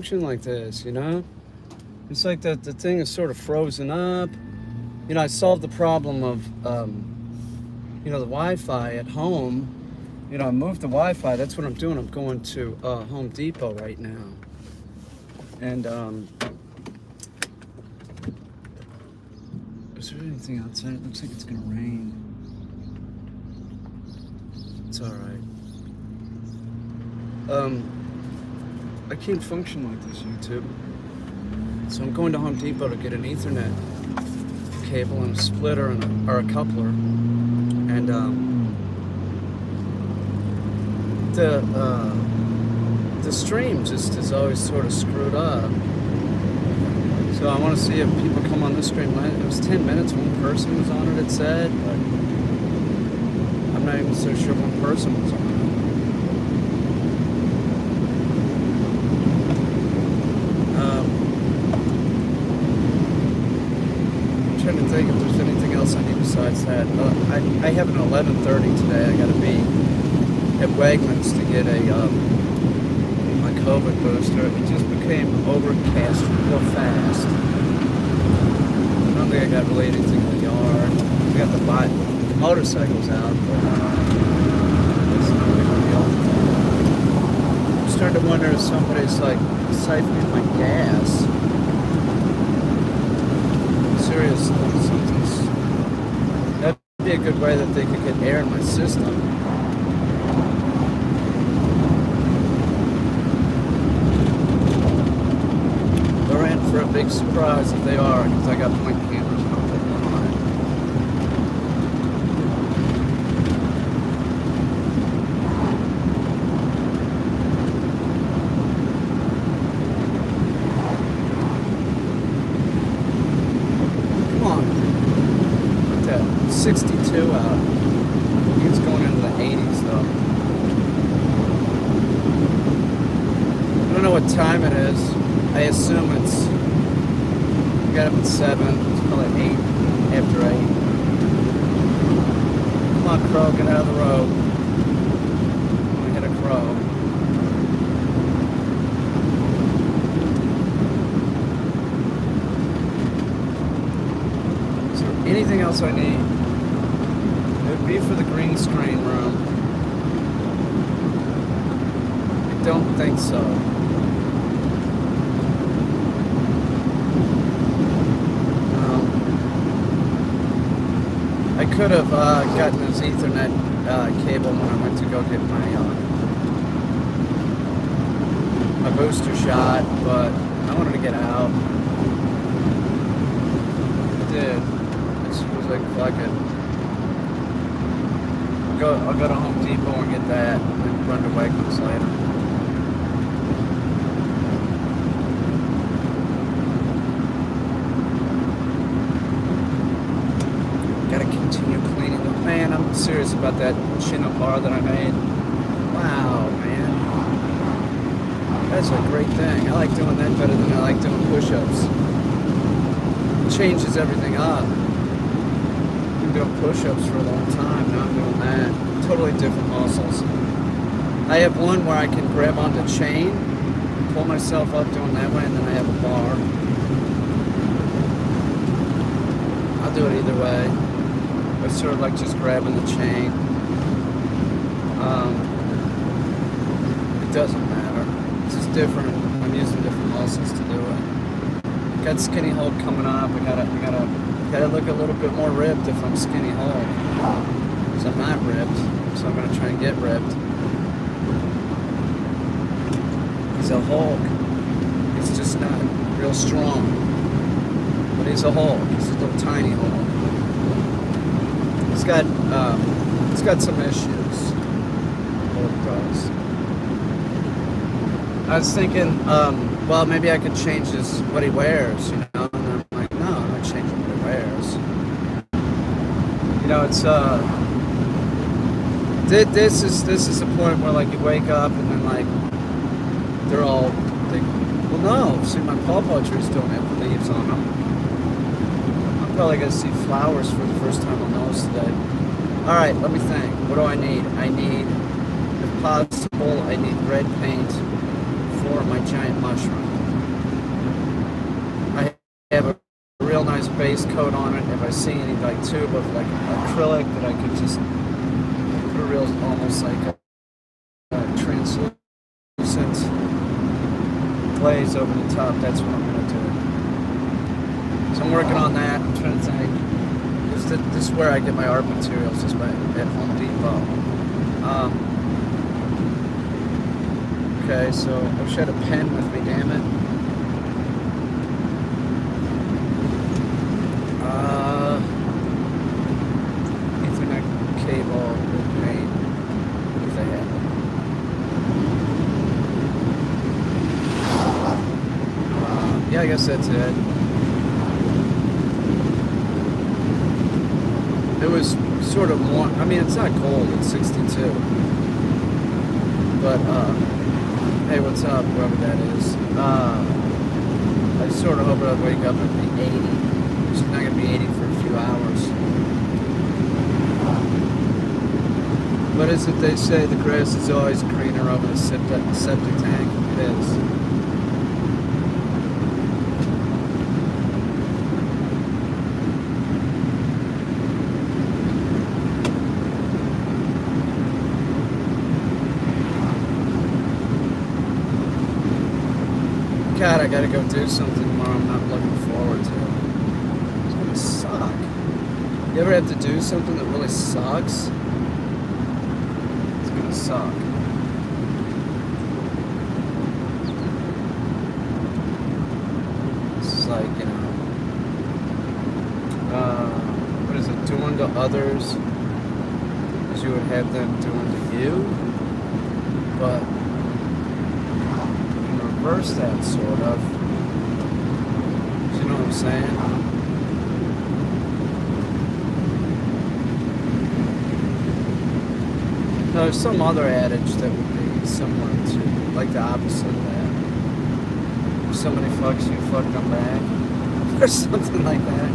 function like this, you know? It's like that the thing is sort of frozen up. You know, I solved the problem of, the Wi-Fi at home. You know, I moved the Wi-Fi. That's what I'm doing. I'm going to Home Depot right now. And, is there anything outside? It looks like it's gonna rain. It's alright. I can't function like this, YouTube. So I'm going to Home Depot to get an Ethernet cable and a splitter and or a coupler. And the stream just is always sort of screwed up. So I want to see if people come on this stream. It was 10 minutes, one person was on it said, but I'm not even so sure one person was on it. I'm trying to think if there's anything else I need besides that. I have an 11:30 today. I got to be at Wegmans to get my COVID booster. It just became overcast real fast. I don't think I got really anything in the yard. We got the motorcycles out, but it's not a big deal. I'm starting to wonder if somebody's like siphoning my gas. Seriously, that'd be a good way that they could get air in my system. They're in for a big surprise if they are, because I got point cameras and I'll put them on it. Come on. Look at that. 62 out. It's going into the 80s though. I don't know what time it is. I assume it's, I got up at 7, it's probably 8, after 8. Come on, crow, get out of the road. I'm gonna hit a crow. Is there anything else I need? It would be for the green screen room. I don't think so. I could have gotten this Ethernet cable when I went to go get my booster shot, but I wanted to get out. I did. I just was like, fuck it. I'll go to Home Depot and get that, and then run to Wegmans later. Man, I'm serious about that chin-up bar that I made. Wow, man. That's a great thing. I like doing that better than I like doing push-ups. It changes everything up. I've been doing push-ups for a long time. Now I'm doing that. Totally different muscles. I have one where I can grab onto chain, pull myself up doing that way, and then I have a bar. I'll do it either way. It's sort of like just grabbing the chain. It doesn't matter. It's just different. I'm using different muscles to do it. Got Skinny Hulk coming up. I gotta look a little bit more ripped if I'm Skinny Hulk. So I'm not ripped. So I'm gonna try and get ripped. He's a Hulk. He's just not real strong. But he's a Hulk. He's a little tiny Hulk. It's got some issues. Hulk does. I was thinking, well, maybe I could change what he wears, you know. And I'm like, no, I'm not changing what he wears. You know, it's this is the point where like you wake up and then like they're all well, no, see my pawpaw trees don't have leaves on them. I'm probably gonna see flowers for the first time on those today. Alright, let me think. What do I need? I need, if possible, I need red paint for my giant mushroom. base coat on it. If I see any like tube of like acrylic that I could just put a real almost like a translucent glaze over the top, that's what I'm gonna do. So I'm working on that. I'm trying to think. This is where I get my art materials, just at Home Depot. Okay, so I wish I had a pen with me, damn it. Ethernet cable with paint, if they have it. Yeah, I guess that's it. It was sort of warm. I mean, it's not cold. It's 62. But, hey, what's up, whoever that is? I sort of hope I'd wake up and be 80. It's not going to be 80 for a few hours. What is it they say? The grass is always greener over the septic tank? It is. God, I gotta go do something tomorrow I'm not looking forward to. It's gonna suck. You ever have to do something that really sucks? It's gonna suck. It's like, you know, what is it, doing to others as you would have them doing to you? But reverse that, sort of. Do you know what I'm saying? No, there's some other adage that would be similar to, like the opposite of that. If somebody fucks you, fuck them back. Or something like that.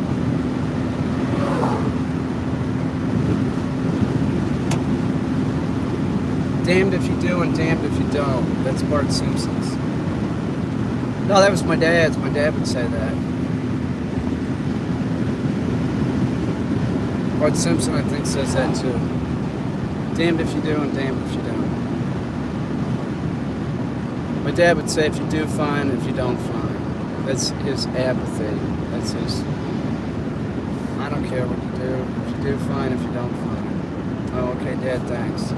Damned if you do and damned if you don't. That's Bart Simpson's. No, that was my dad's. My dad would say that. Bart Simpson, I think, says that too. Damned if you do and damned if you don't. My dad would say if you do, fine. If you don't, fine. That's his apathy. That's his, I don't care what you do. If you do, fine. If you don't, fine. Oh, okay, Dad, thanks.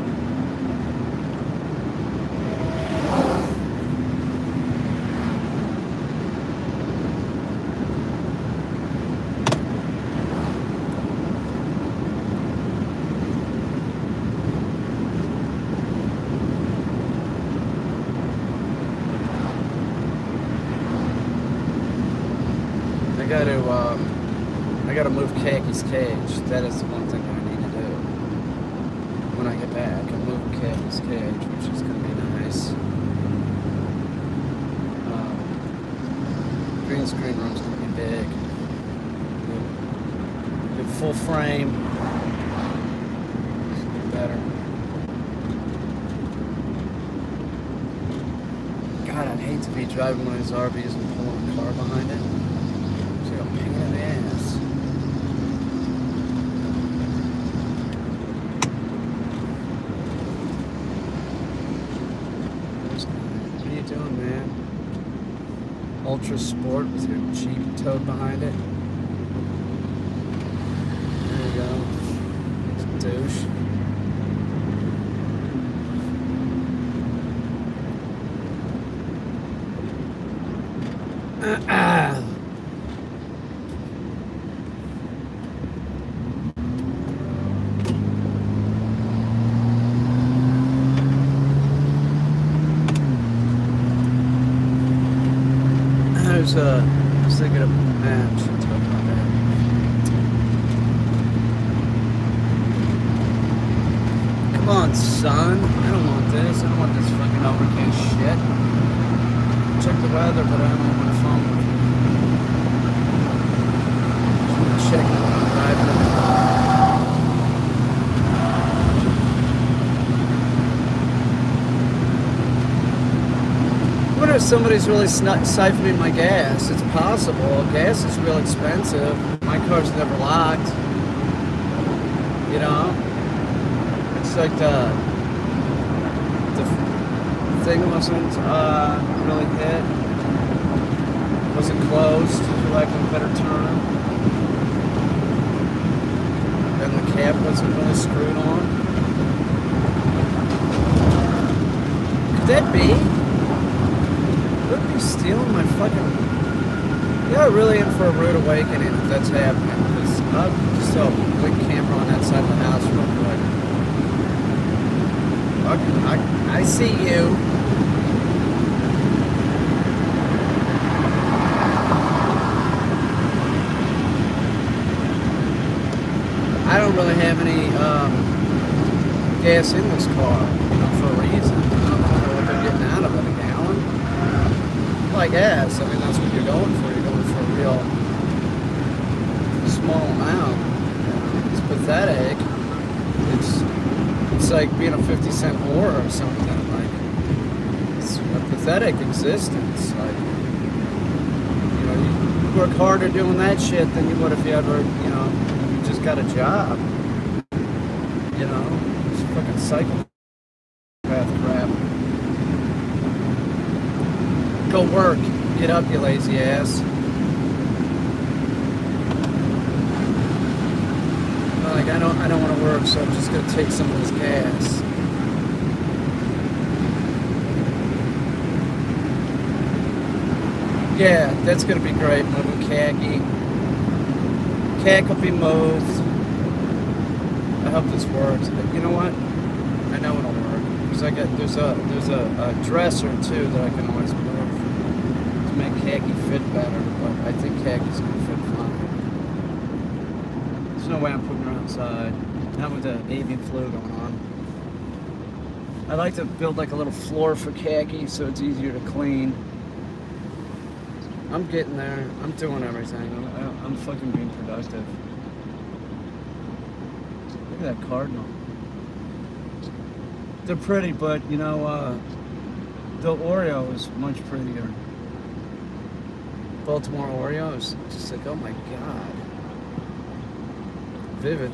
I gotta move Kaki's cage. That is the one thing I need to do. When I get back, I'm moving Kaki's cage, which is gonna be nice. Green screen room's gonna be big. Good full frame. It's gonna be better. God, I'd hate to be driving one of these RVs and pulling a car behind it. Pain in the ass. What are you doing, man? Ultra Sport with your Jeep towed behind it. There you go. Douche. I was thinking of, man, I should talk about that. Come on, son. I don't want this. I don't want this fucking overcast shit. Check the weather, but I don't want my phone with me. Just want to check it when I'm driving. I wonder if somebody's really siphoning my gas. It's possible. Gas is real expensive. My car's never locked. You know? It's like the thing wasn't really hit. Wasn't closed, for lack of a better term. And the cap wasn't really screwed on. Could that be? Would be stealing my fucking... Yeah, really in for a rude awakening if that's happening. Because I just saw a big camera on that side of the house real quick. I see you. I don't really have any gas in this car, for a reason. I don't know what they're getting out of it, a gallon. Well, I guess. I mean, that's what you're going for. You're going for a real small amount. It's pathetic. It's like being a 50-cent whore or something. Like, it's a pathetic existence. Like, you work harder doing that shit than you would if you ever, just got a job. It's fucking psychopath crap. Go work. Get up, you lazy ass. Like, I don't want to work, so I'm just gonna take some of this gas. Yeah, that's gonna be great. Moving khaki. Khaki will be moved. I hope this works. But you know what? I know it'll work. Because there's a dresser too that I can always move to make khaki fit better. But I think khaki's gonna fit fine. There's no way I'm putting her outside. Not with the avian flu going on. I like to build like a little floor for khaki so it's easier to clean. I'm getting there. I'm doing everything. I'm fucking being productive. Look at that cardinal. They're pretty, but the Oreo is much prettier. Baltimore Oreo is just like, oh my god. Vivid.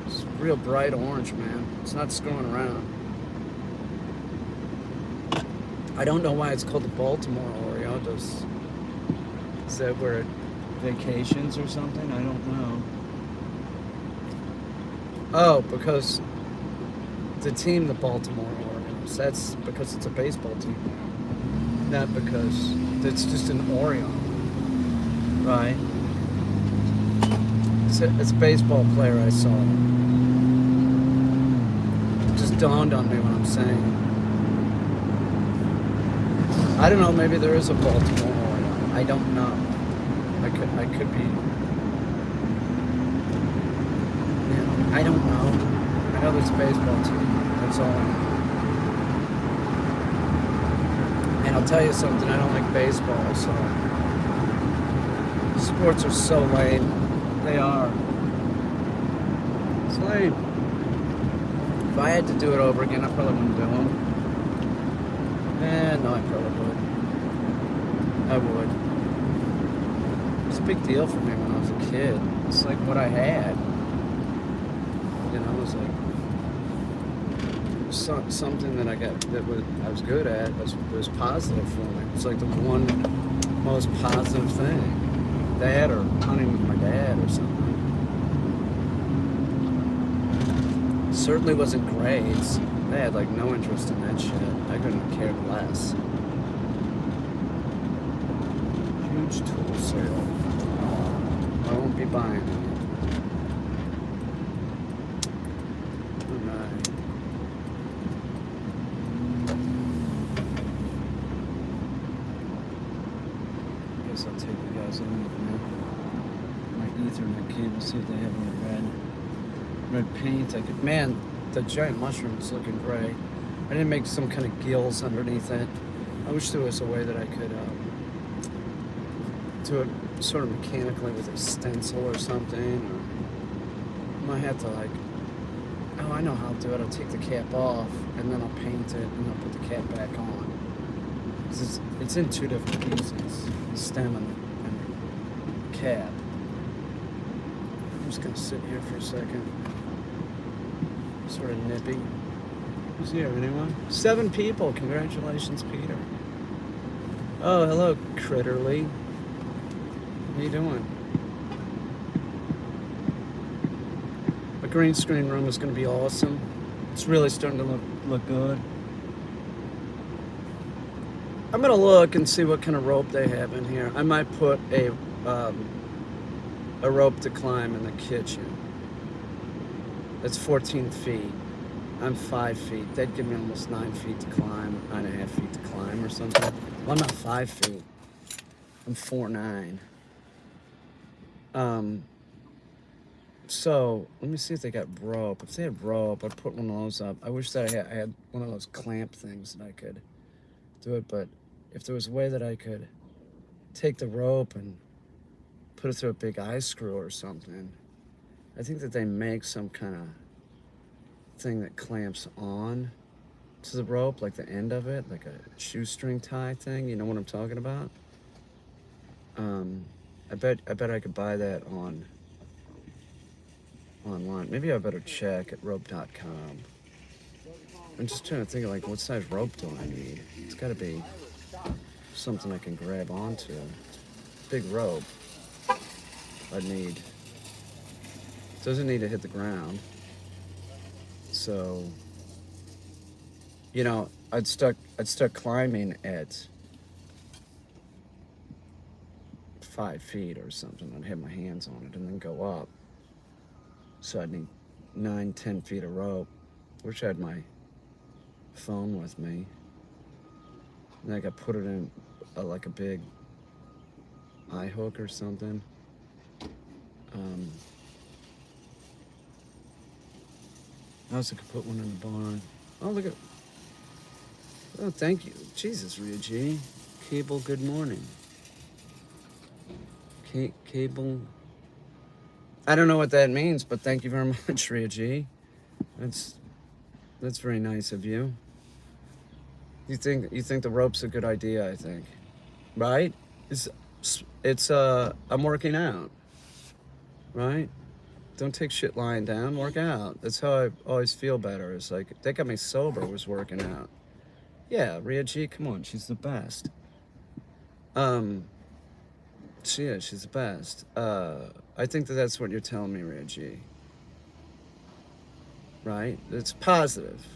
It's real bright orange, man. It's not screwing around. I don't know why it's called the Baltimore Oreo. Is that where it vacations or something? I don't know. Oh, because the team, the Baltimore Orioles. That's because it's a baseball team. Not because it's just an Oreo. Right? It's a baseball player I saw. It just dawned on me what I'm saying. I don't know, maybe there is a Baltimore Oreo. I don't know. I could be. Yeah, I don't know. I know there's a baseball team. That's all I know. And I'll tell you something, I don't like baseball, so sports are so lame. They are. It's lame. If I had to do it over again, I probably wouldn't do them. No, I probably would. I would. It was a big deal for me when I was a kid. It's like what I had. It was like something that I was good at. Was positive for me. It's like the one most positive thing. That or hunting with my dad or something. Certainly wasn't grades. I had like no interest in that shit. I couldn't care less. Huge tool sale. I won't be buying it. Alright. Guess I'll take you guys in now. My Ethernet cable, see if they have any red paint. Man, the giant mushroom is looking great. I didn't make some kind of gills underneath it. I wish there was a way that I could do it sort of mechanically with a stencil or something. Or I might have to I know how to do it. I'll take the cap off and then I'll paint it and I'll put the cap back on. It's in two different pieces, stem and cap. I'm just gonna sit here for a second. Sort of nippy. Who's here, anyone? 7 people, congratulations, Peter. Oh, hello, Critterly. How you doing? The green screen room is gonna be awesome. It's really starting to look good. I'm gonna look and see what kind of rope they have in here. I might put a rope to climb in the kitchen. That's 14 feet. I'm 5 feet. That'd give me almost 9 feet to climb, 9.5 feet to climb or something. Well, I'm not 5 feet. I'm 4'9". So let me see if they got rope. If they have rope, I'd put one of those up. I wish that I had one of those clamp things that I could do it, but if there was a way that I could take the rope and put it through a big eye screw or something. I think that they make some kind of thing that clamps on to the rope, like the end of it, like a shoestring tie thing. You know what I'm talking about? I bet I could buy that online. Maybe I better check at rope.com. I'm just trying to think of like what size rope do I need? It's got to be something I can grab onto. Big rope. I'd need. Doesn't need to hit the ground. So, you know, I'd start climbing at 5 feet or something. I'd have my hands on it and then go up. So I'd need 9-10 feet of rope. Wish I had my phone with me. And I could put it in like a big eye hook or something. I also could put one in the barn. Oh, look at. Oh, thank you. Jesus, Ria G. Cable, good morning. Cable. I don't know what that means, but thank you very much, Ria G. That's very nice of you. You think the rope's a good idea, I think. Right? I'm working out. Right? Don't take shit lying down, work out. That's how I always feel better. It's like, that got me sober, was working out. Yeah, Ria G, come on, she's the best. She is, she's the best. I think that's what you're telling me, Ria G. Right? It's positive.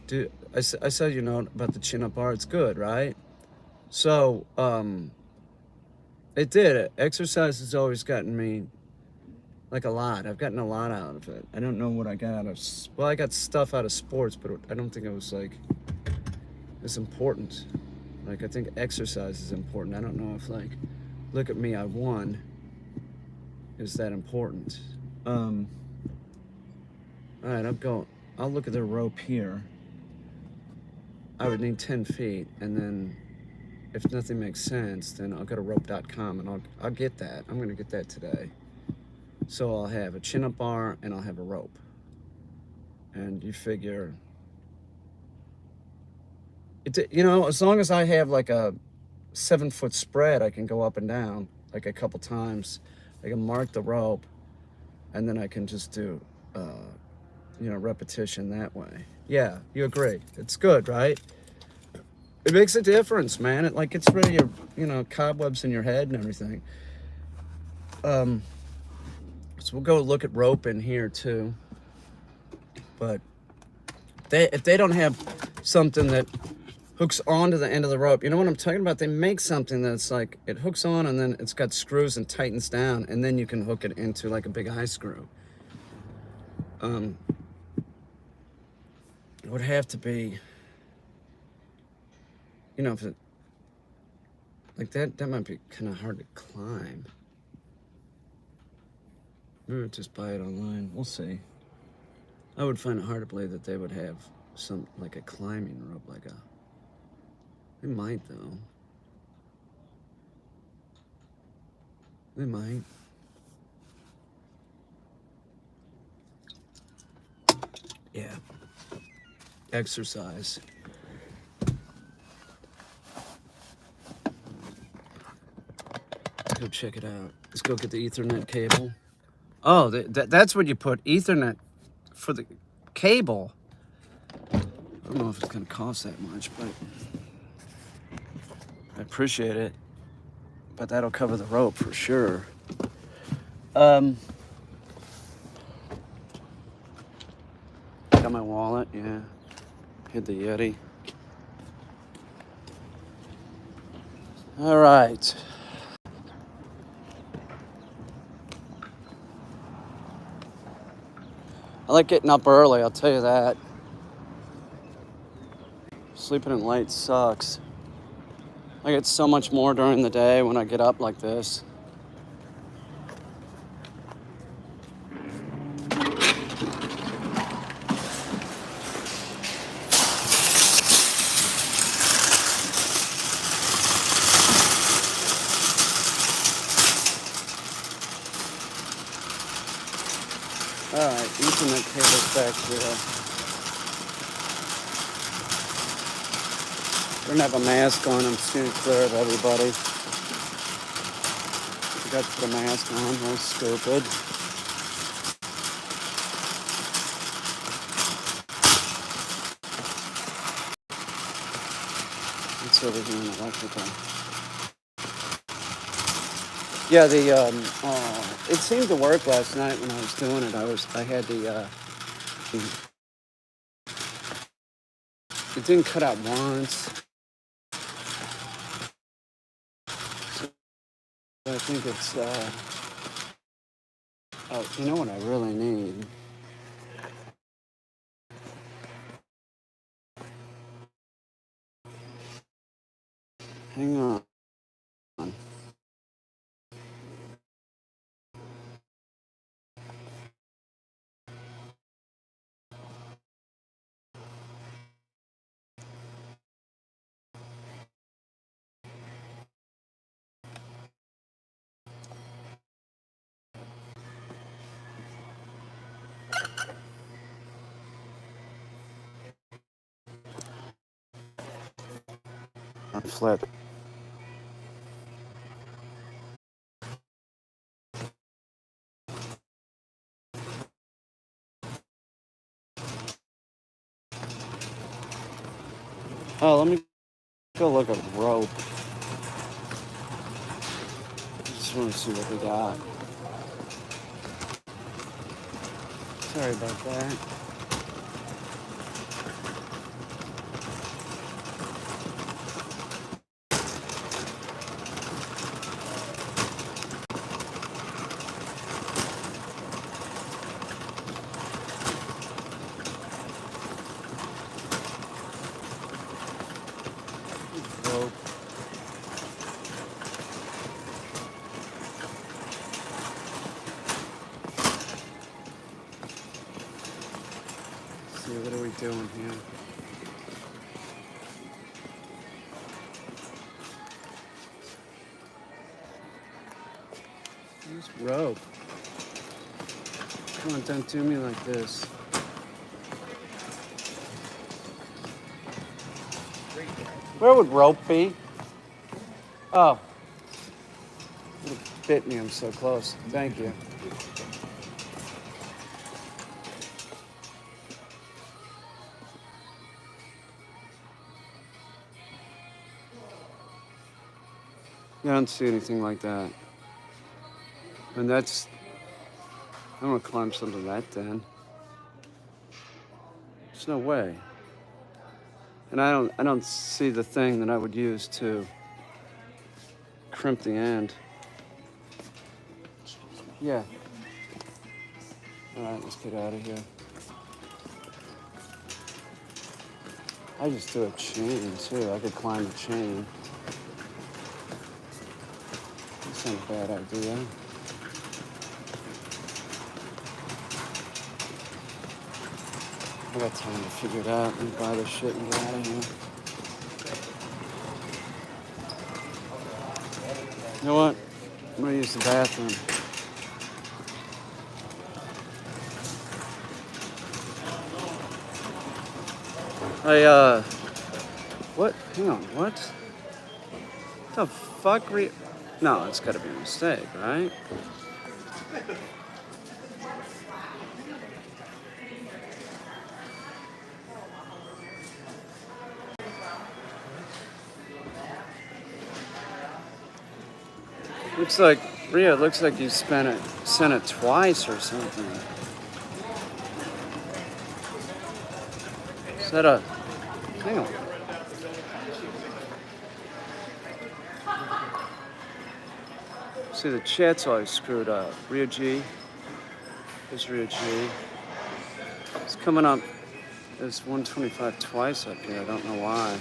Dude, I said, you know, about the chin-up bar, it's good, right? So, it did. Exercise has always gotten me, like, a lot. I've gotten a lot out of it. I don't know what I got out of, well, I got stuff out of sports, but I don't think it was, like, as important. Like, I think exercise is important. I don't know if, like, look at me, I won, is that important. All right, I'll look at the rope here. I would need 10 feet, and then if nothing makes sense, then I'll go to rope.com and I'll get that. I'm gonna get that today. So I'll have a chin-up bar and I'll have a rope. And you figure, you know, as long as I have like a 7-foot spread, I can go up and down like a couple times. I can mark the rope, and then I can just do, you know, repetition that way. Yeah, you agree. It's good, right? It makes a difference, man. It like gets rid of your, you know, cobwebs in your head and everything. So we'll go look at rope in here too. But if they don't have something that hooks onto the end of the rope, you know what I'm talking about? They make something that's like, it hooks on and then it's got screws and tightens down, and then you can hook it into like a big eye screw. It would have to be, you know, if it, like that might be kind of hard to climb. Maybe just buy it online. We'll see. I would find it hard to believe that they would have some, like a climbing rope, like a, they might though. They might. Yeah. Exercise. go check it out. Let's go get the Ethernet cable. Oh, that's what you put, Ethernet for the cable. I don't know if it's gonna cost that much, but I appreciate it. But that'll cover the rope for sure. Got my wallet, yeah. Hit the Yeti. All right. I like getting up early, I'll tell you that. Sleeping in late sucks. I get so much more during the day when I get up like this. All right, Ethernet cable's back here. Don't have a mask on, I'm steering clear of everybody. Forgot to put a mask on, that's stupid. It's over here in electrical. Yeah, it seemed to work last night when I was doing it. I had it didn't cut out once. I think it's, oh, you know what I really need? Hang on. Flip. Oh, let me go look at rope. Just want to see what we got. Sorry about that. Rope. See, what are we doing here? Use rope. Come on, don't do me like this. Where would rope be? Oh. It bit me, I'm so close. Thank you. I don't see anything like that. And that's, I don't want to climb something that thin. There's no way. And I don't see the thing that I would use to crimp the end. Yeah. All right, let's get out of here. I just do a chain too. I could climb a chain. That's not a bad idea. I got time to figure it out and buy this shit and get out of here. You know what? I'm gonna use the bathroom. What? Hang on, what? The fuck? No, it's got to be a mistake, right? Looks like, Ria, it looks like you sent it twice or something. Is that a, hang on. See, the chat's always screwed up. Ria G. There's Ria G. It's coming up. There's 125 twice up here. I don't know why.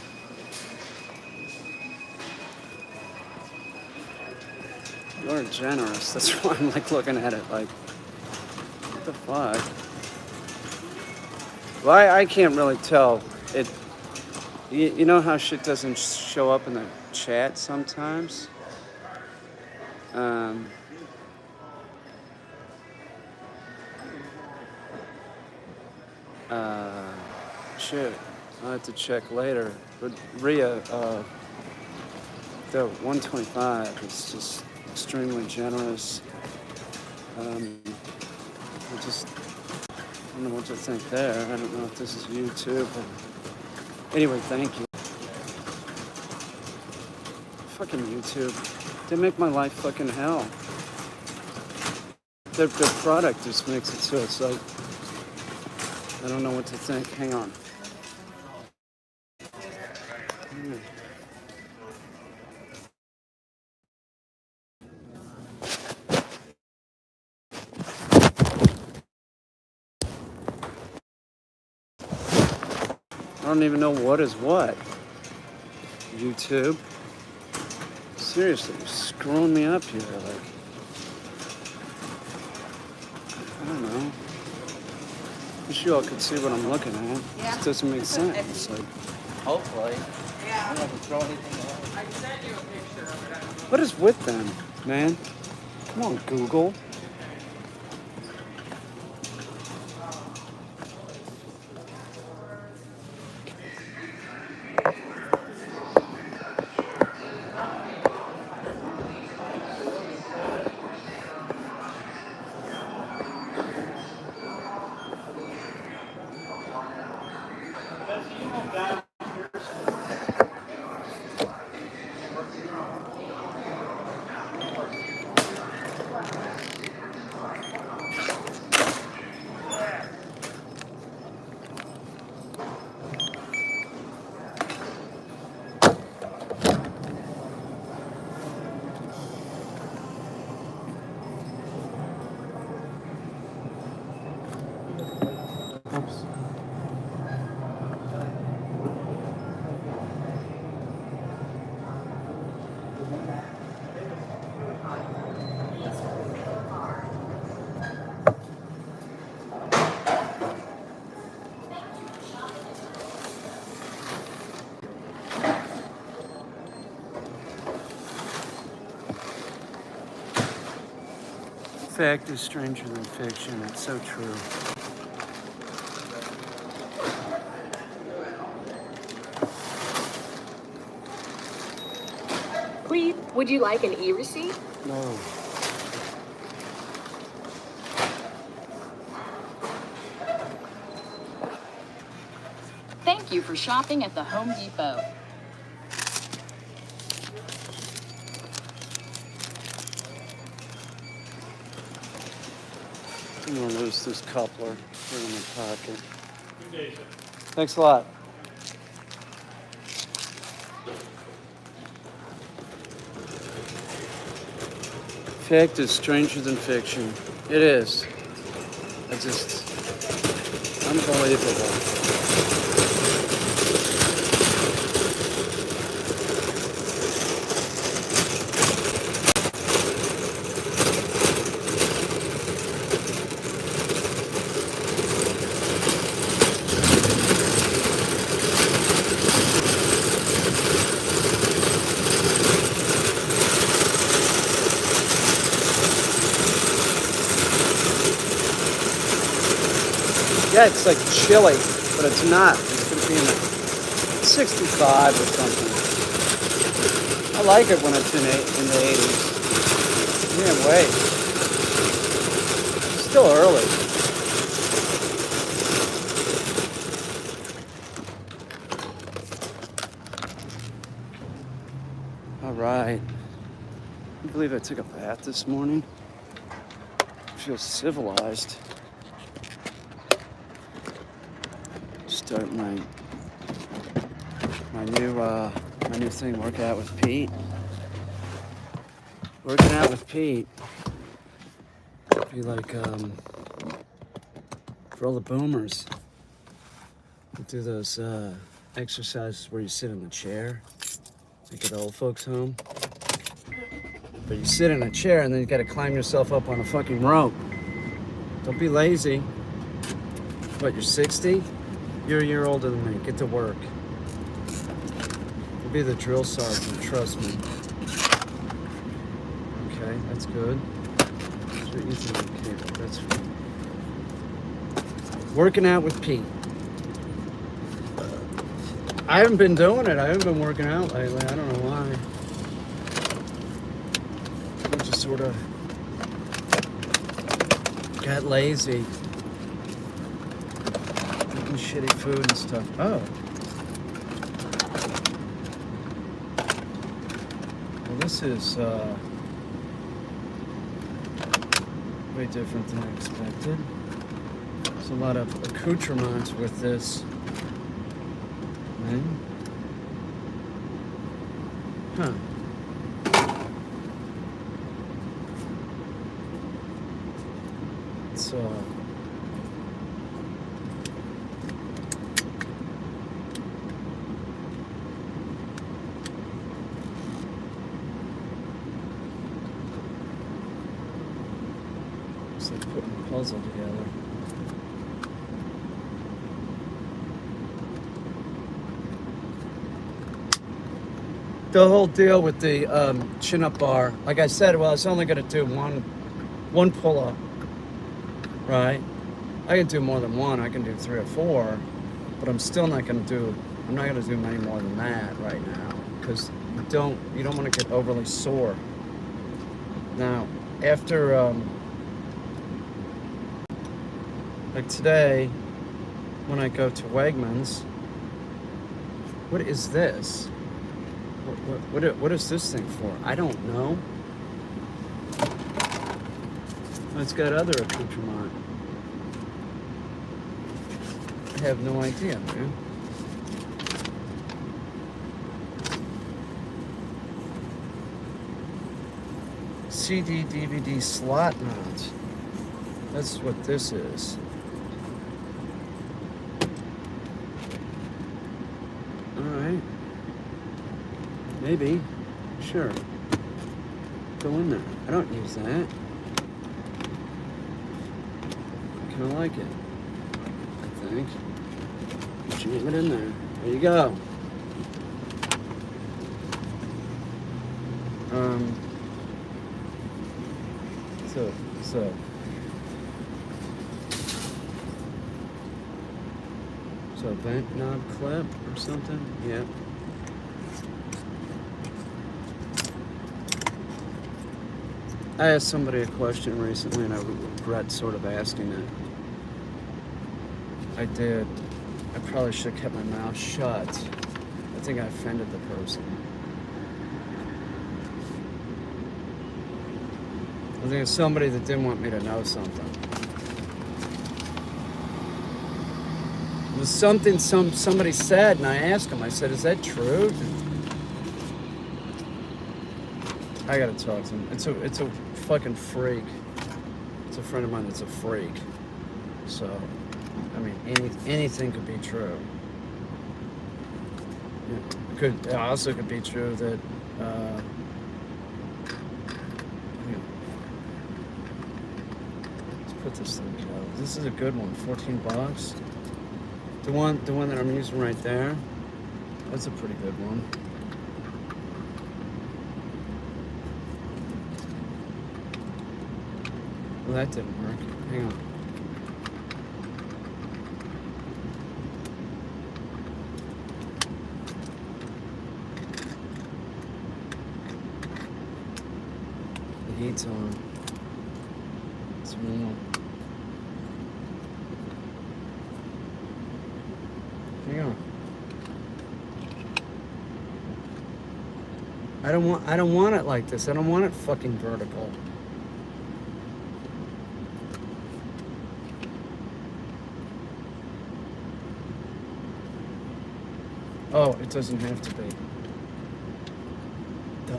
You're generous. That's why I'm like looking at it like, what the fuck? Well, I can't really tell. You know how shit doesn't show up in the chat sometimes? Shit. I'll have to check later. But Ria, the 125 is just extremely generous. I don't know what to think there. I don't know if this is YouTube. But anyway, thank you. Fucking YouTube. They make my life fucking hell. Their product just makes it so it's like, I don't know what to think. Hang on. I don't even know what is what. YouTube. Seriously, you're screwing me up here. Like, I don't know. Wish you all could see what I'm looking at. Yeah. It doesn't make sense. Like, hopefully. Yeah. I don't have to throw anything away. I sent you a picture of it. What is with them, man? Come on, Google. Fact is stranger than fiction. It's so true. Please, would you like an e-receipt? No. Thank you for shopping at the Home Depot. I'm gonna lose this coupler here in my pocket. Thanks a lot. Fact is stranger than fiction. It is. Unbelievable. Yeah, it's like chilly, but it's not. It's going to be in the 65 or something. I like it when it's in the 80s. Yeah, wait. It's still early. All right. I believe I took a bath this morning. I feel civilized. Start my new thing, work out with Pete. Working out with Pete. Be like for all the boomers. We do those exercises where you sit in the chair, like at the old folks' home. But you sit in a chair and then you gotta climb yourself up on a fucking rope. Don't be lazy. What, you're 60? You're a year older than me. Get to work. You'll be the drill sergeant, trust me. Okay, that's good. So Ethernet cable, that's fine. Working out with Pete. I haven't been doing it. I haven't been working out lately. I don't know why. I just sort of got lazy. Eating shitty food and stuff. Oh. Well, this is way different than I expected. There's a lot of accoutrements with this. Huh. So it's like putting a puzzle together. The whole deal with the chin-up bar, like I said, well, it's only going to do one pull-up, right? I can do more than one. I can do 3 or 4, but I'm still not going to do. I'm not going to do many more than that right now because you don't want to get overly sore. Now, after like today, when I go to Wegmans, what is this? What is this thing for? I don't know. It's got other accoutrement. I have no idea, man. CD, DVD slot mount. That's what this is. All right. Maybe. Sure. Go in there. I don't use that. I kind of like it. I think. Jam it in there. There you go. So vent knob clip or something? Yep. I asked somebody a question recently and I regret sort of asking it. I did. I probably should have kept my mouth shut. I think I offended the person. I think it's somebody that didn't want me to know something. It was something somebody said, and I asked him, I said, is that true? I gotta talk to him. It's a fucking freak. It's a friend of mine that's a freak. So, I mean, anything could be true. It also could be true that, let's put this thing together. This is a good one, $14. The one that I'm using right there, that's a pretty good one. Well, that didn't work. Hang on. heat's on. It's warm. Hang on. I don't want it like this. I don't want it fucking vertical. Oh, it doesn't have to be. Duh.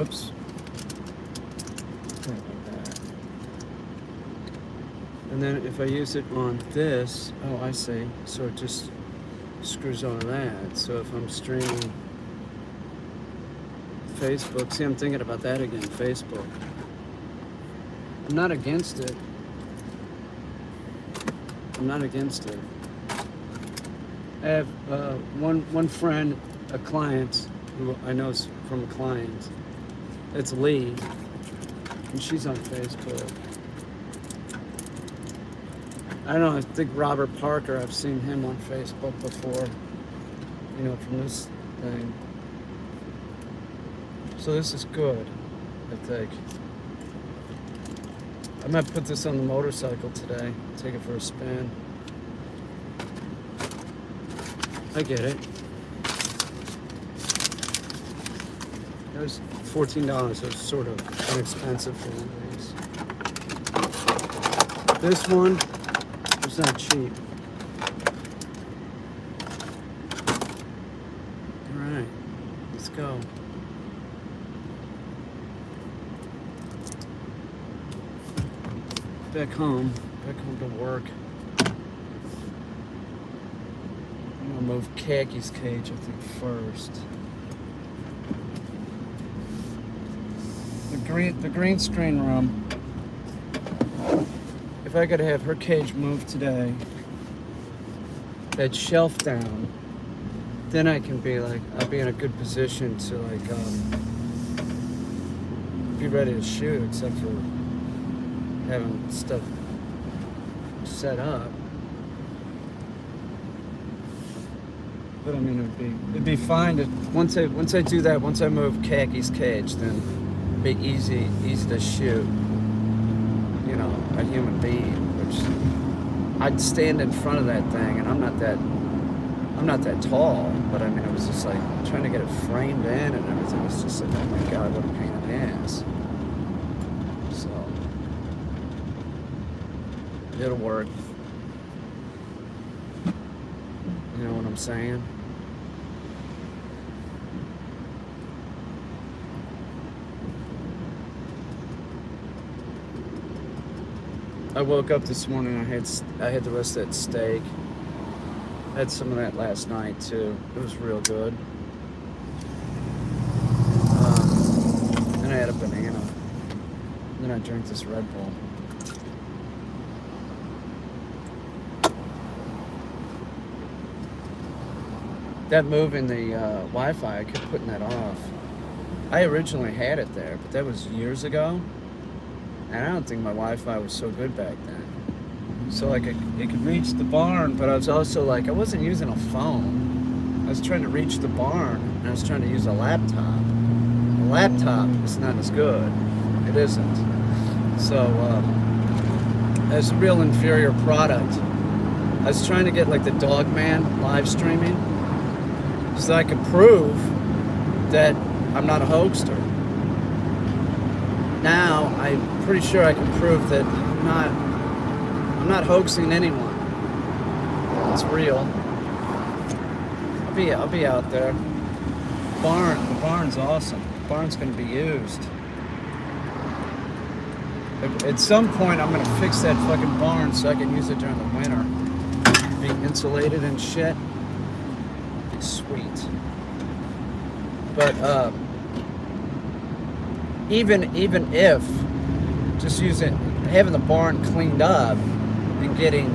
Oops. Sorry about that. And then if I use it on this, oh, I see. So it just screws on that. So if I'm streaming Facebook, see, I'm thinking about that again, Facebook. I'm not against it. I'm not against it. I have one friend, a client, who I know is from a client. It's Lee, and she's on Facebook. I don't know, I think Robert Parker, I've seen him on Facebook before, you know, from this thing. So this is good, I think. I might put this on the motorcycle today, take it for a spin. I get it. It was $14, so it's sort of inexpensive for one of these. This one is not cheap. Alright, let's go. Back home to work. I'm gonna move Khaki's cage, I think, first. The green screen room. If I could have her cage moved today, that shelf down, then I can be like, I'll be in a good position to like be ready to shoot, except for having stuff set up. But I mean, it'd be fine to once I do that, once I move Khaki's cage, then it'd be easy to shoot. You know, a human being, which I'd stand in front of that thing, and I'm not that tall. But I mean, it was just like trying to get it framed in and everything. It's just like, oh my god, what a pain in the ass. So. It'll work. You know what I'm saying? I woke up this morning, I had the rest of that steak. I had some of that last night too. It was real good. And I had a banana. And then I drank this Red Bull. That move in the Wi-Fi, I kept putting that off. I originally had it there, but that was years ago. And I don't think my Wi-Fi was so good back then. So like it could reach the barn, but I was also like, I wasn't using a phone. I was trying to reach the barn, and I was trying to use a laptop. A laptop is not as good. It isn't. So it's a real inferior product. I was trying to get like the Dogman live streaming, so I could prove that I'm not a hoaxer. Now I'm pretty sure I can prove that I'm not hoaxing anyone. It's real. I'll be out there. The barn's awesome. The barn's gonna be used. At some point I'm gonna fix that fucking barn so I can use it during the winter. Be insulated and shit. Sweet. But even if just having the barn cleaned up and getting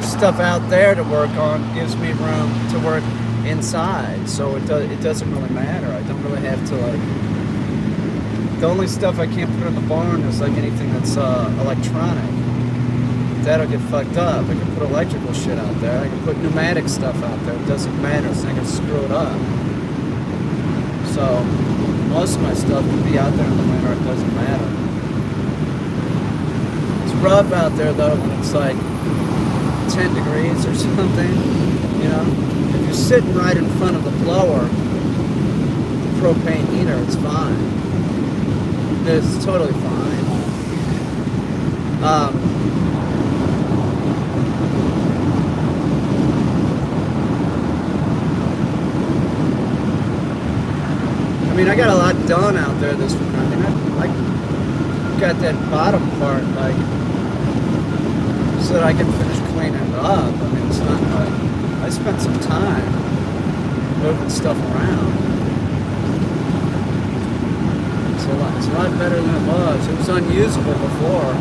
stuff out there to work on gives me room to work inside, so it doesn't really matter. I don't really have to like. The only stuff I can't put in the barn is like anything that's electronic. that'll get fucked up. I can put electrical shit out there. I can put pneumatic stuff out there. It doesn't matter. It's not gonna screw it up. So most of my stuff can be out there in the winter. It doesn't matter. It's rough out there though when it's like 10 degrees or something. You know, if you're sitting right in front of the blower, the propane heater, it's fine. It's totally fine. I mean, I got a lot done out there this week. I mean, I got that bottom part, like, so that I can finish cleaning it up. I mean, it's not like, I spent some time moving stuff around. It's a lot better than it was. It was unusable before.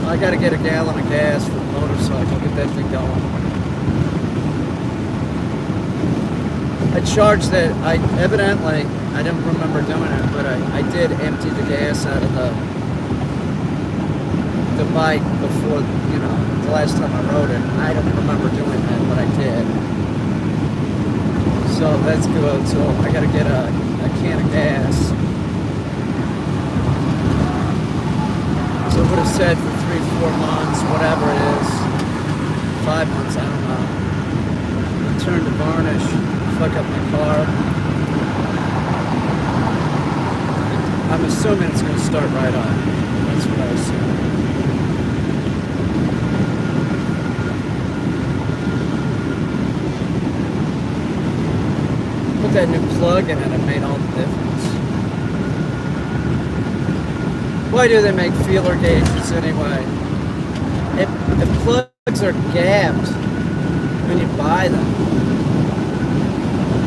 I gotta get a gallon of gas for the motorcycle, get that thing going. I charged that, I didn't remember doing it, but I did empty the gas out of the bike before, you know, the last time I rode it. I don't remember doing that, but I did. So that's good. So I gotta get a can of gas. So I would have said for 3-4 months, whatever it is, 5 months, I don't know. Turn the varnish, fuck up my car. I'm assuming it's going to start right on. That's what I assume. Put that new plug in and it made all the difference. Why do they make feeler gauges anyway? If plugs are gapped when you buy them,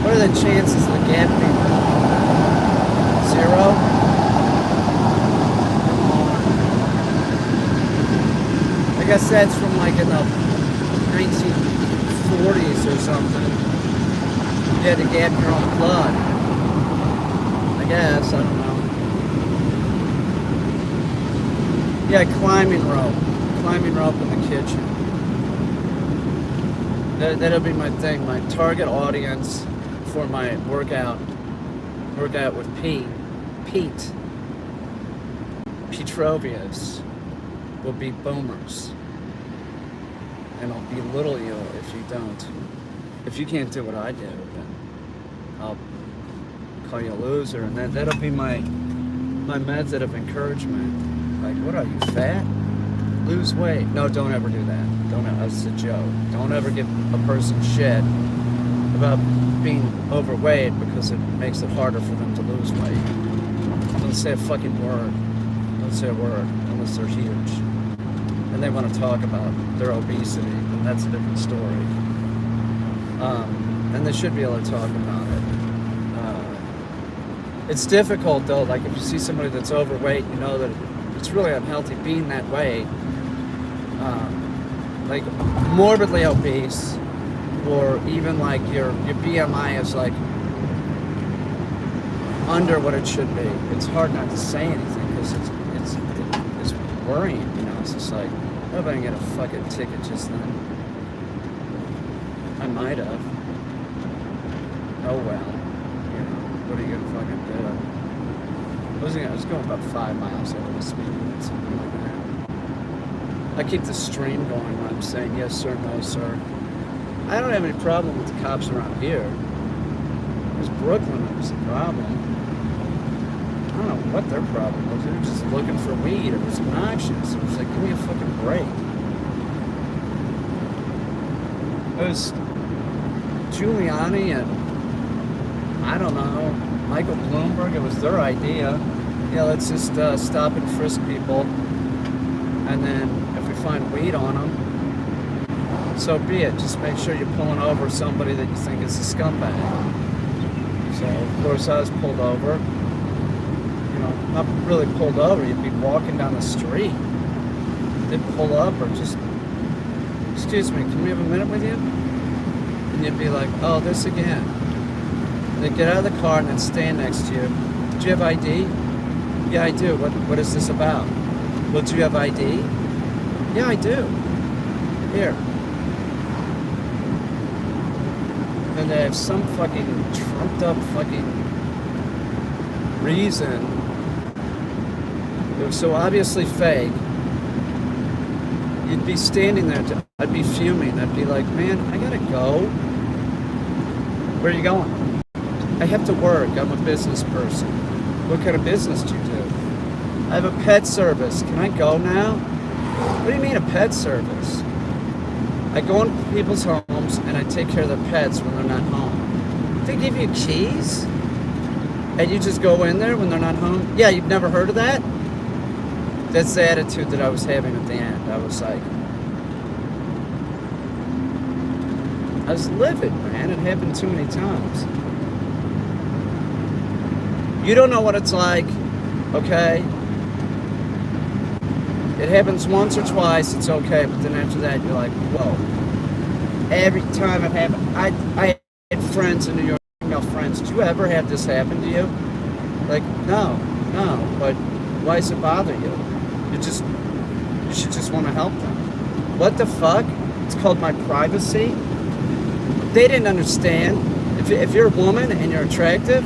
what are the chances of the gap being 0? I guess that's from like in the 1940s or something. You had to gap your own plug. I guess, I don't know. Yeah, climbing rope. Climbing rope in the kitchen. That'll be my thing, my target audience for my workout with Pete Petrovius will be boomers. And I'll belittle you if you don't. If you can't do what I do, then I'll call you a loser. And that'll be my method of encouragement. Like, what are you, fat? Lose weight. No, don't ever do that. That's a joke. Don't ever give a person shit about being overweight because it makes it harder for them to lose weight. Don't say a fucking word. Don't say a word unless they're huge. And they want to talk about their obesity, and that's a different story. And they should be able to talk about it. It's difficult though, like if you see somebody that's overweight, you know that it's really unhealthy being that way. Like morbidly obese, or even like your BMI is like under what it should be. It's hard not to say anything because it's worrying, you know. It's just like, I hope I didn't get a fucking ticket just then. I might have. Oh well. You know, what are you gonna fucking do? I was going about 5 miles over the speed limit, something like that. I keep the stream going when I'm saying yes sir, no sir. I don't have any problem with the cops around here. It was Brooklyn that was the problem. I don't know what their problem was. They were just looking for weed. It was obnoxious. It was like, give me a fucking break. It was Giuliani and, I don't know, Michael Bloomberg. It was their idea. Yeah, let's just stop and frisk people. And then if we find weed on them, so be it. Just make sure you're pulling over somebody that you think is a scumbag. So, of course, I was pulled over. You know, not really pulled over. You'd be walking down the street. They'd pull up or just, excuse me, can we have a minute with you? And you'd be like, oh, this again. And they'd get out of the car and they'd stand next to you. Do you have ID? Yeah, I do. What is this about? Well, do you have ID? Yeah, I do. Here. And they have some fucking trumped up fucking reason. It was so obviously fake. You'd be standing there, I'd be fuming. I'd be like, man, I gotta go. Where are you going? I have to work. I'm a business person. What kind of business do you do? I have a pet service. Can I go now? What do you mean a pet service? I go into people's homes and I take care of their pets when they're not home. They give you keys? And you just go in there when they're not home? Yeah, you've never heard of that? That's the attitude that I was having at the end. I was like, I was livid, man. It happened too many times. You don't know what it's like, okay? It happens once or twice, it's okay, but then after that, you're like, whoa. Every time it happened, I had friends in New York, female friends. Did you ever have this happen to you? Like, no, but why does it bother you? You should just want to help them. What the fuck? It's called my privacy. They didn't understand. If you're a woman and you're attractive,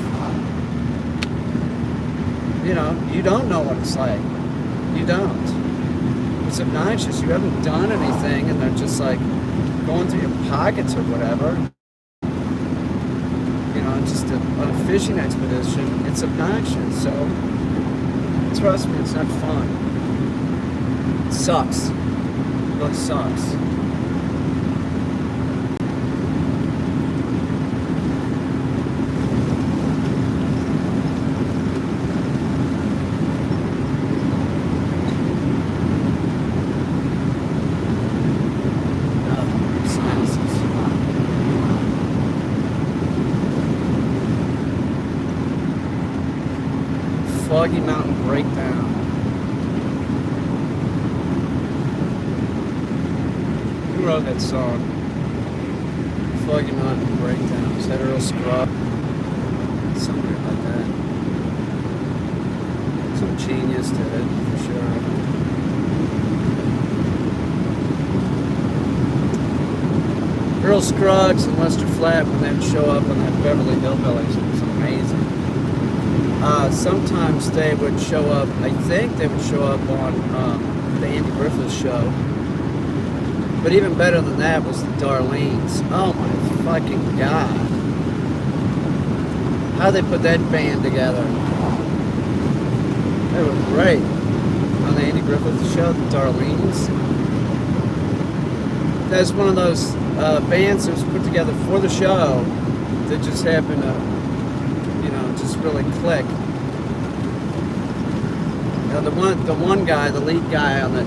you know, you don't know what it's like. You don't. It's obnoxious. You haven't done anything and they're just like going through your pockets or whatever. You know, just on a fishing expedition. It's obnoxious. So, trust me, it's not fun. It sucks. It really sucks. Foggy Mountain Breakdown. Who wrote that song? Foggy Mountain Breakdown. Is that Earl Scruggs? Somebody like that. Some genius did it, for sure. Earl Scruggs and Lester Flatt, when they'd show up on that Beverly Hillbillies, it was amazing. Sometimes they would show up, I think they would show up on the Andy Griffith Show. But even better than that was the Darlenes. Oh my fucking God. How they put that band together. They were great. On the Andy Griffith Show, the Darlenes. That's one of those bands that was put together for the show that just happened to, just really click. You know, the one guy, the lead guy on the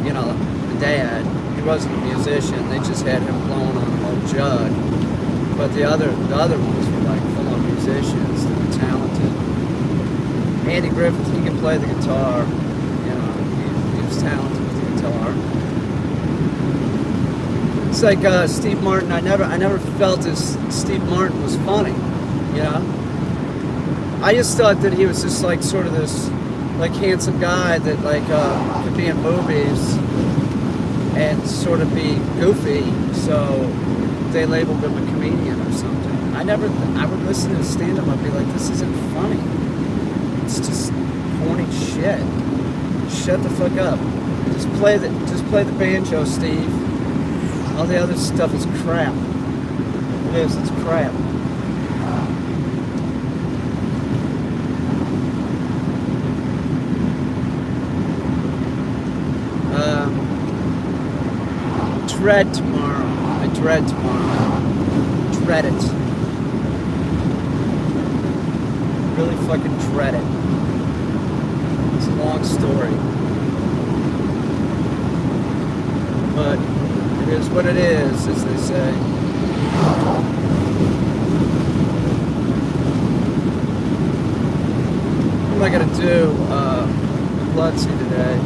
dad, he wasn't a musician. They just had him blowing on an old jug. But the other ones were like full-on musicians that were talented. Andy Griffith, he could play the guitar. He was talented with the guitar. It's like Steve Martin. I never felt as Steve Martin was funny. I just thought that he was just like sort of this like handsome guy that like could be in movies and sort of be goofy, so they labeled him a comedian or something. I would listen to his stand-up, I'd be like, this isn't funny. It's just corny shit. Shut the fuck up. Just play the banjo, Steve. All the other stuff is crap. It is, it's crap. Dread tomorrow. I dread tomorrow. Dread it. Really fucking dread it. It's a long story. But it is what it is, as they say. What am I gonna do with Bloodsy today?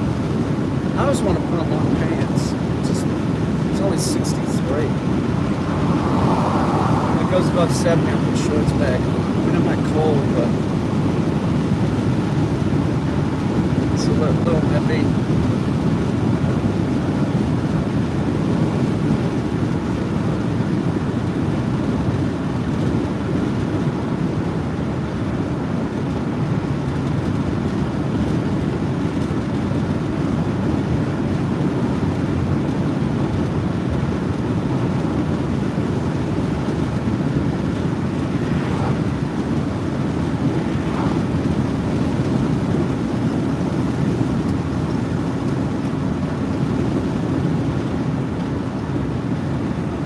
I always want to put on long pants. It's only 63. When it goes above 70, I'll put shorts back. I mean, I'm not cold, but it's a little hippie.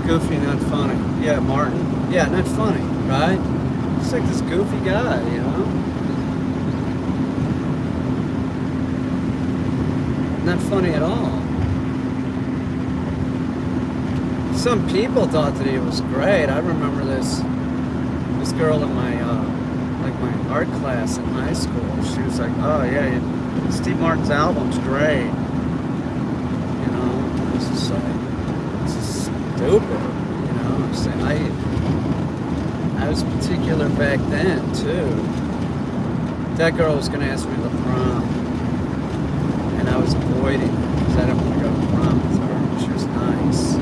Goofy, not funny. Yeah, Martin. Yeah, not funny, right? He's like this goofy guy, you know? Not funny at all. Some people thought that he was great. I remember this girl in my my art class in high school. She was like, "Oh yeah, Steve Martin's album's great." You know, it's just like, this is stupid. You know, I'm saying I was particular back then too. That girl was gonna ask me to the prom, and I was avoiding it because I didn't want to go to the prom with her. She was nice.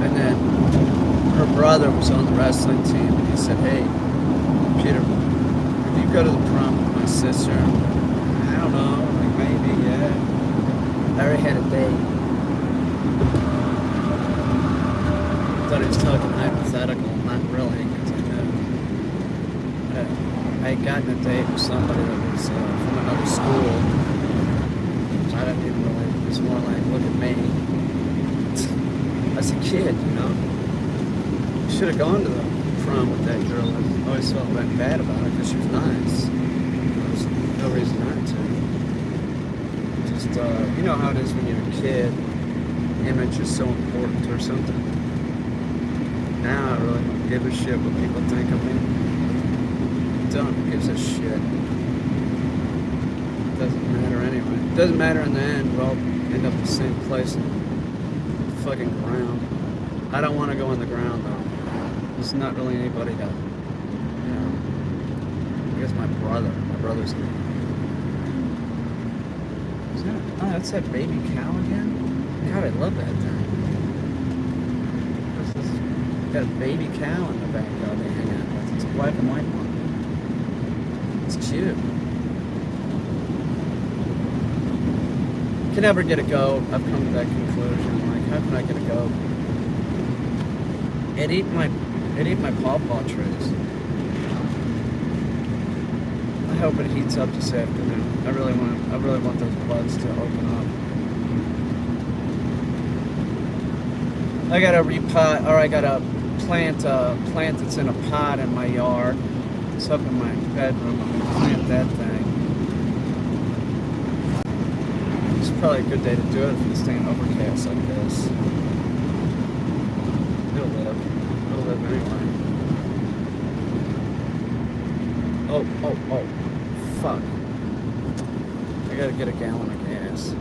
And then her brother was on the wrestling team, and he said, "Hey, Peter, would you go to the prom with my sister?" I don't know, like maybe, yeah. I already had a date. Thought he was talking hypothetical, not really, because I knew. I had gotten a date with somebody that was from another school. So I didn't even really, it was more like, look at me. As a kid, you know. Should have gone to the prom with that girl. I always felt bad about it because she was nice. There was no reason not to. Just, you know how it is when you're a kid. Image is so important or something. Now I really don't give a shit what people think of me. Don't who gives a shit. Doesn't matter anyway. Doesn't matter in the end. We'll all end up the same place. Fucking ground. I don't want to go in the ground though. There's not really anybody to, you know. I guess my brother's gonna. Is that, oh, that's that baby cow again? God, I love that thing. Got a baby cow in the backyard they hang out with. It's a black and white one. It's cute. Can never get a goat. I've come to that conclusion. Like, how can I get a goat? It ate my pawpaw trees. I hope it heats up this afternoon. I really want those buds to open up. I gotta repot, or I gotta plant a plant that's in a pot in my yard. It's up in my bedroom. I'm gonna plant that thing. It's probably a good day to do it if it's staying overcast like this. It'll live anyway. Oh, fuck. I gotta get a gallon of gas.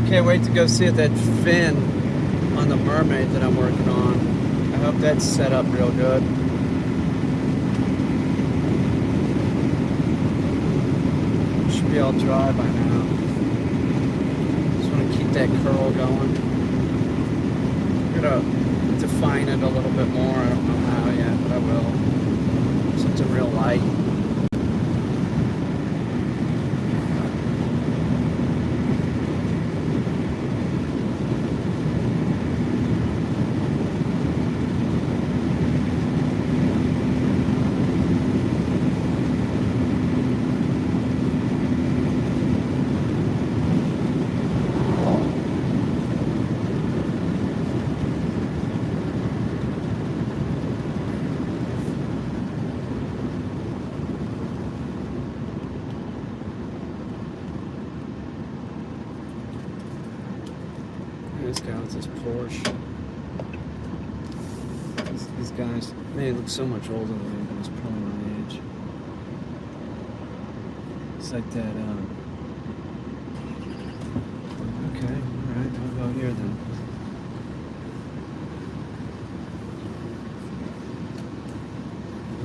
Can't wait to go see that fin on the Mermaid that I'm working on. I hope that's set up real good. Should be all dry by now. Just want to keep that curl going. I'm gonna define it a little bit more. I don't know how yet, but I will. So it's a real light. this guy with his Porsche. These guys, they look so much older than me, but he's probably my age. It's like that, okay, alright, how about here then?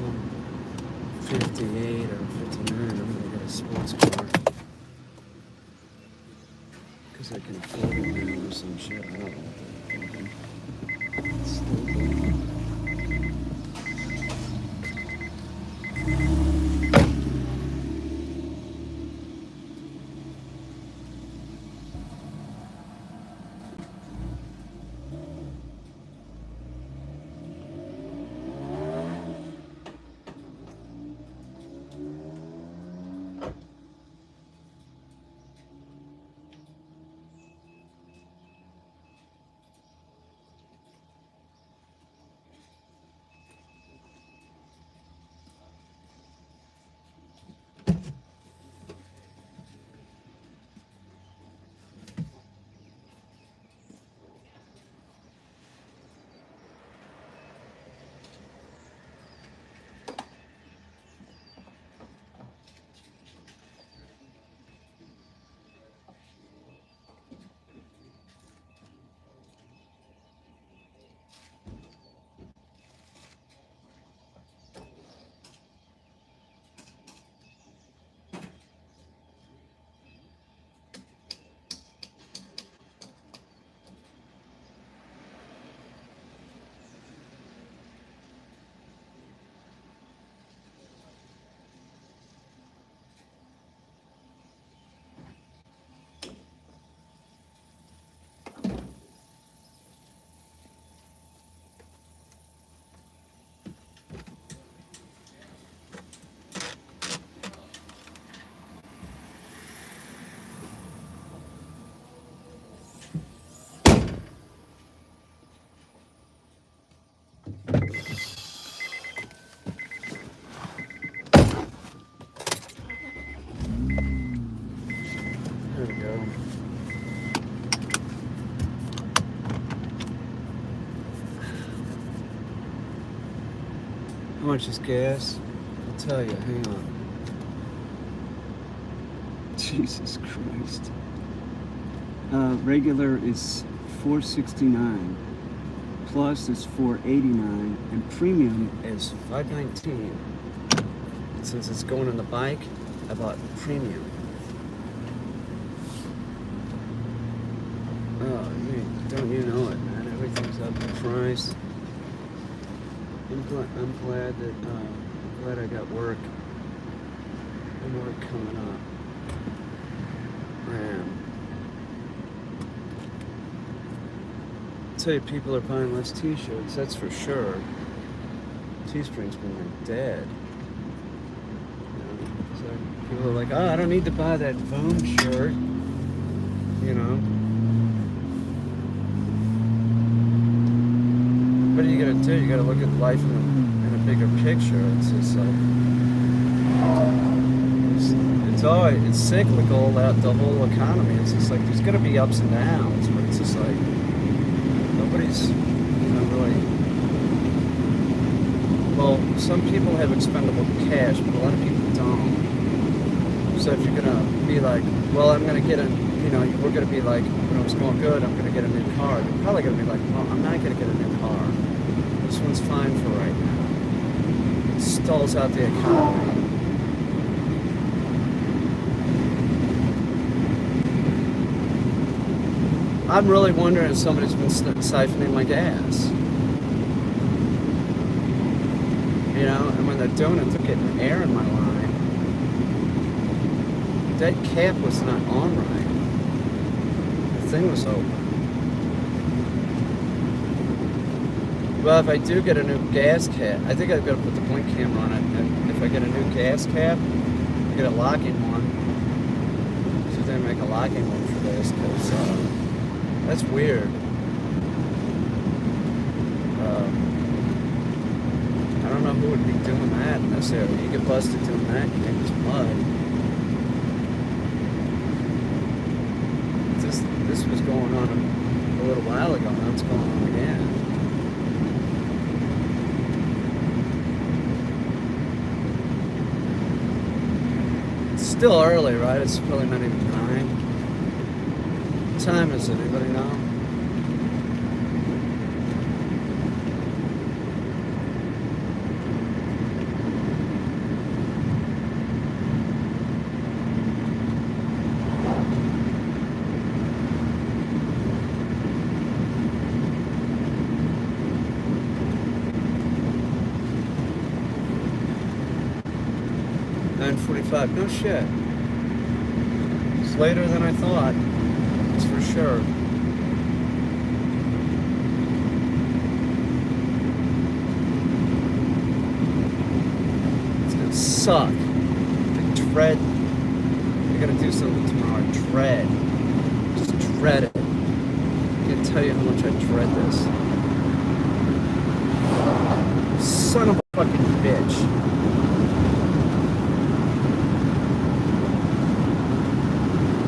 Um, 58 or 59, I'm gonna get a sports car. Because I can afford it now or some shit, I don't know what they're thinking. It's stupid. There we go. How much is gas? I'll tell you, hang on. Jesus Christ. Regular is $4.69. Plus is $4.89. And premium is $5.19. And since it's going on the bike, I bought premium. Oh, don't you know it, man? Everything's up in price. I'm glad that I'm glad I got work. And work coming up. Man. I'll tell you, people are buying less t-shirts, that's for sure. Teespring's been like dead. You know? So people are like, oh, I don't need to buy that foam shirt. You know? What are you gonna do? You gotta look at life in a bigger picture. It's just like it's cyclical. That the whole economy. It's just like there's gonna be ups and downs, but it's just like nobody's really. Well, some people have expendable cash, but a lot of people don't. So if you're gonna be like, well, I'm gonna get a, you know, we're gonna be like, when it's going good, I'm gonna get a new car. You're probably gonna be like, well, I'm not gonna get a new car. This one's fine for right now. It stalls out the economy. I'm really wondering if somebody's been siphoning my gas. You know, and when they're doing it, they're getting air in my line. That cap was not on right. The thing was open. Well, if I do get a new gas cap, I think I've got to put the blink camera on it. And if I get a new gas cap, I get a locking one. So then make a locking one for this, because that's weird. I don't know who would be doing that in this area. You get busted doing that, you think it's mud. This was going on little while ago. Now it's going on again. It's still early, right? It's probably not even 9. What time is it? Anybody know? No shit. It's later than I thought. That's for sure. It's gonna suck. I dread. I gotta do something tomorrow. I dread. Just dread it. I can't tell you how much I dread this. Son of a fucking bitch.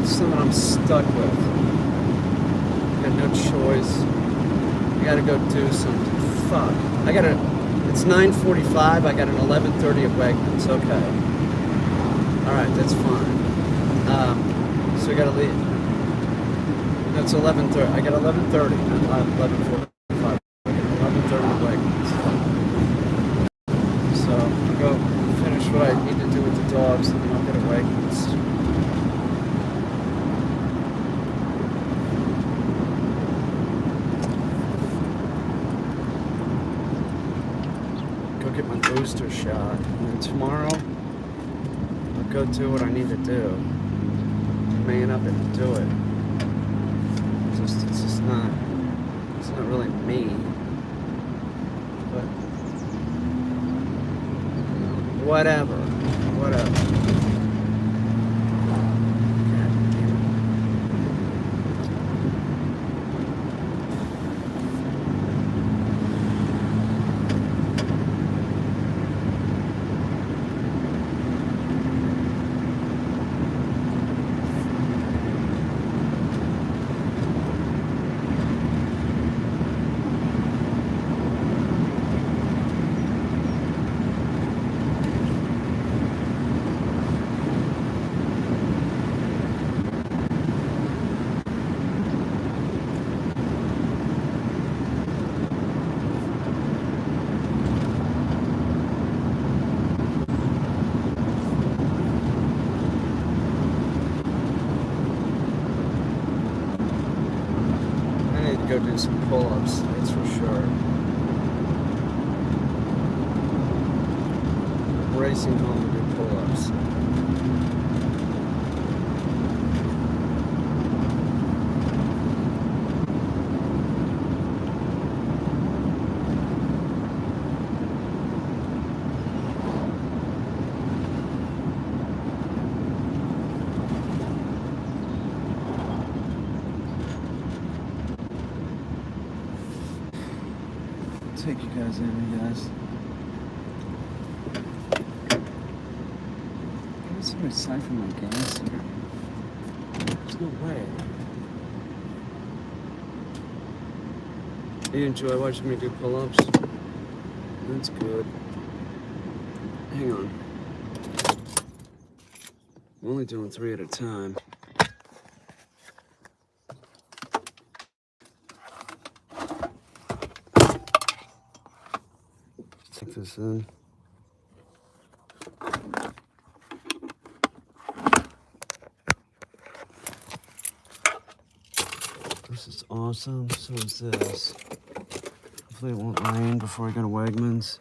Something I'm stuck with. Got no choice. I gotta go do something. Fuck. It's 9:45. I got an 11:30 at Wegmans. Okay. Alright, that's fine. So I gotta leave. No, it's 11:30. I got 11:30, not 11:45. I got 11:30 at Wegmans. So I'll go finish what I need to do with the dogs, and then I'll get at Wegmans. Get my booster shot, and then tomorrow I'll go do what I need to do. Man up and do it. It's not really me. But whatever. God damn it. Go do some pull-ups, that's for sure. Racing home to do pull-ups. Take you guys in, you guys. Why is somebody siphon my gas here? There's no way. You enjoy watching me do pull-ups? That's good. Hang on. I'm only doing 3 at a time. Take this in. This is awesome. So is this. Hopefully it won't rain before I go to Wegmans.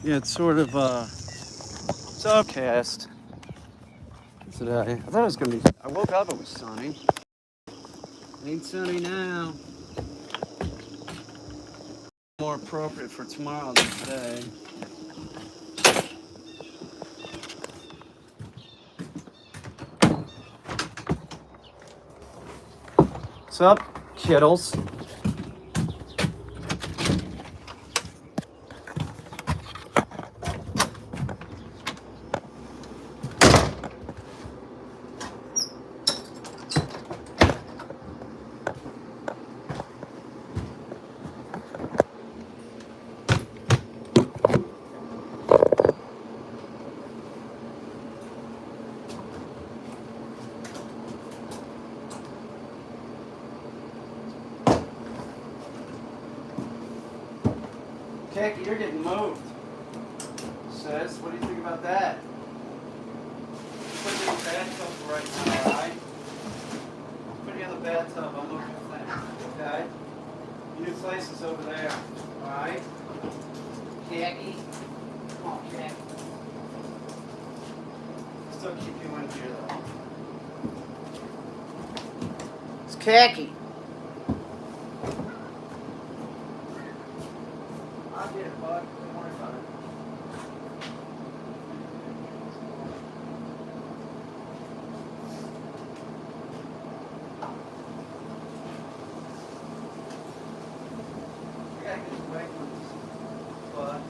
Yeah, it's sort of it's overcast today. I thought it was gonna be. I woke up, it was sunny. Ain't sunny now. More appropriate for tomorrow than today. What's up, kiddles? Khaki, you're getting moved. Says, what do you think about that? Put you in the bathtub right now, alright? Put you in the bathtub, I'll move your thing. Okay? Your new place is over there. Alright? Khaki. Come on, Khaki. Still keep you in here though. It's Khaki. I'll get it, bud. Don't worry about it. I gotta get the Wegmans, bud.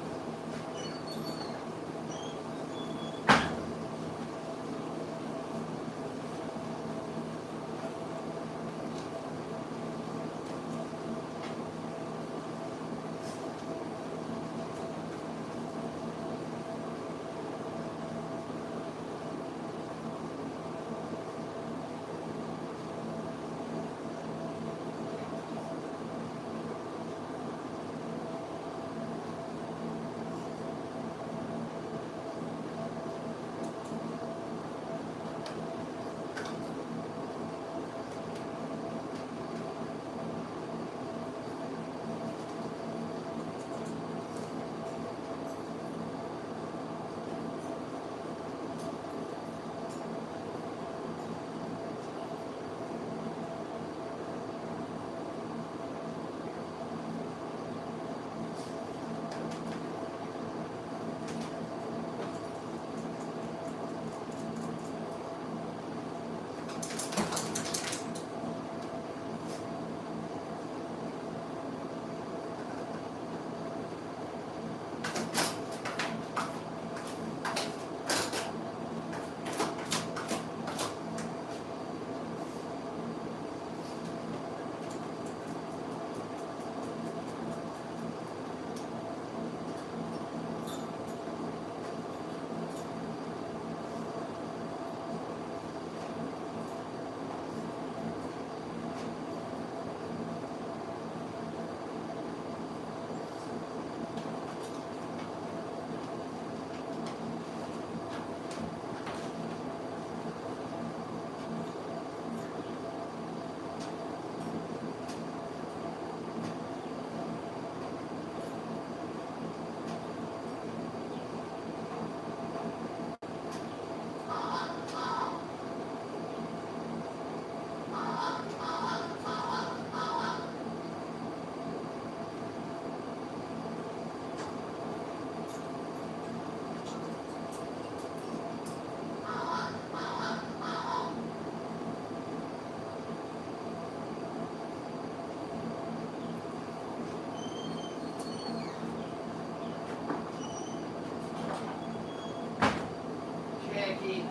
Khaki.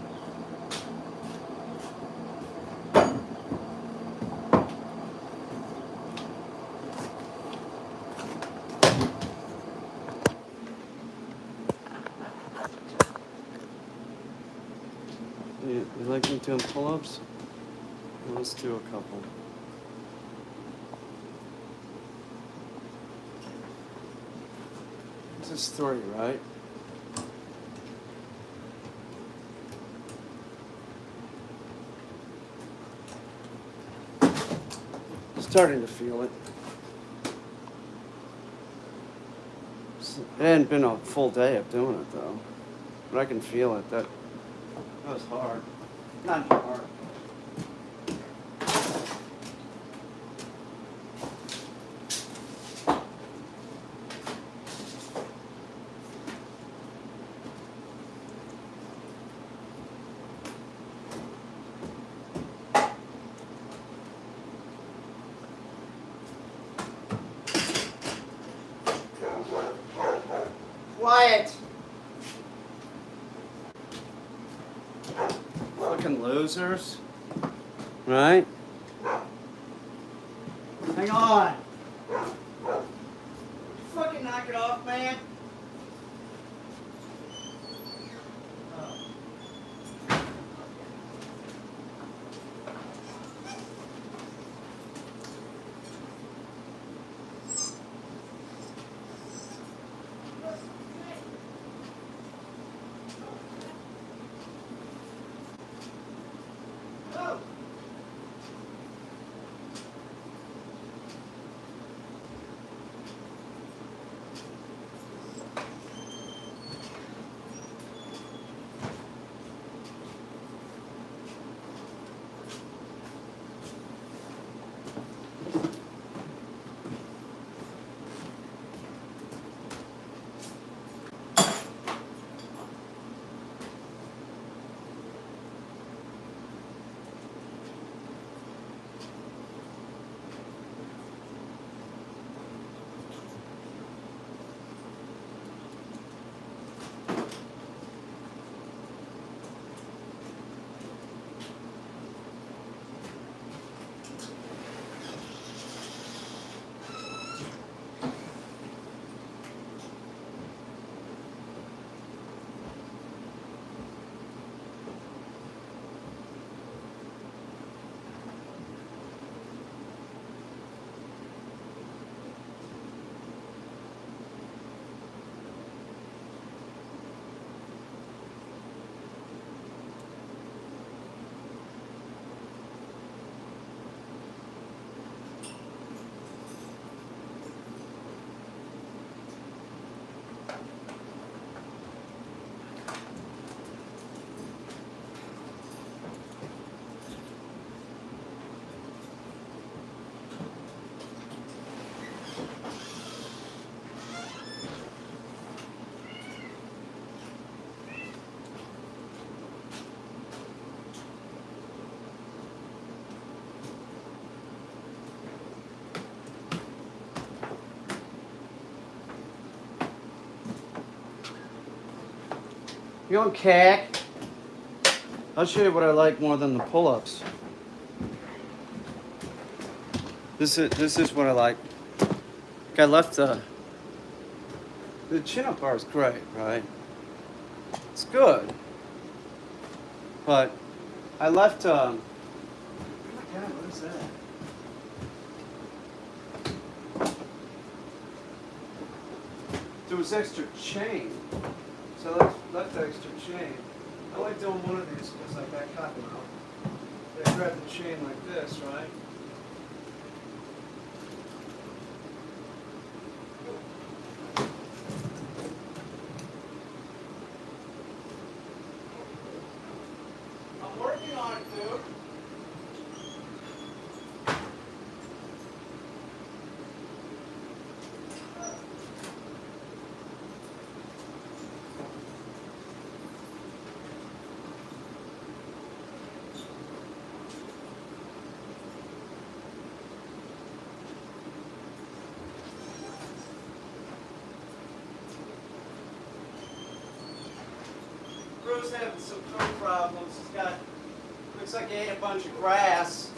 You like me doing pull-ups? Let's do a couple. It's just 3, right? Starting to feel it. It hadn't been a full day of doing it though, but I can feel it. That was hard. Not hard. Quiet! Fucking losers. Right? Hang on! Fucking knock it off, man! You on cack? I'll show you what I like more than the pull-ups. This is what I like. I left the chin-up bar is great, right? It's good, but I left. Oh my God, what is that? There was extra chain, so I left the extra chain. I like doing one of these because I got cotton out. I grab the chain like this, right? I'm working on it, dude. Bruce having some toe problems. He's got, looks like he ate a bunch of grass.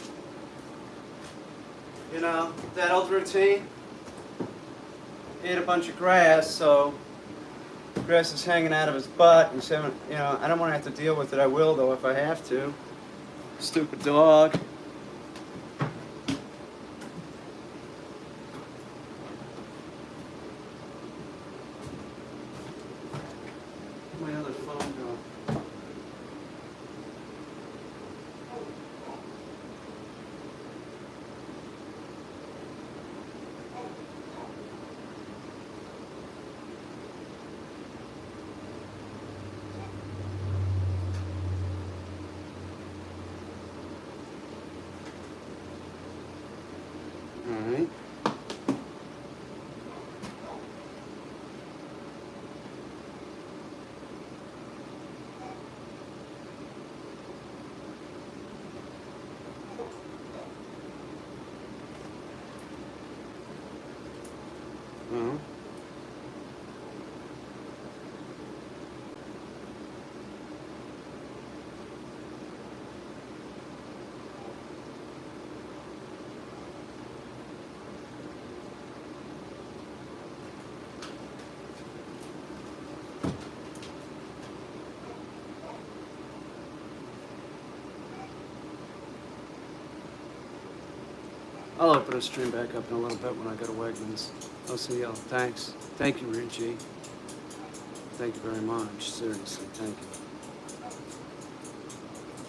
You know, that old routine. He ate a bunch of grass, so grass is hanging out of his butt. He's having, you know, I don't want to have to deal with it. I will, though, if I have to. Stupid dog. Where'd my other phone go? All right. Uh-huh. I'll open a stream back up in a little bit when I go to Wegmans. I'll see y'all. Thanks. Thank you, Richie. Thank you very much. Seriously, thank you.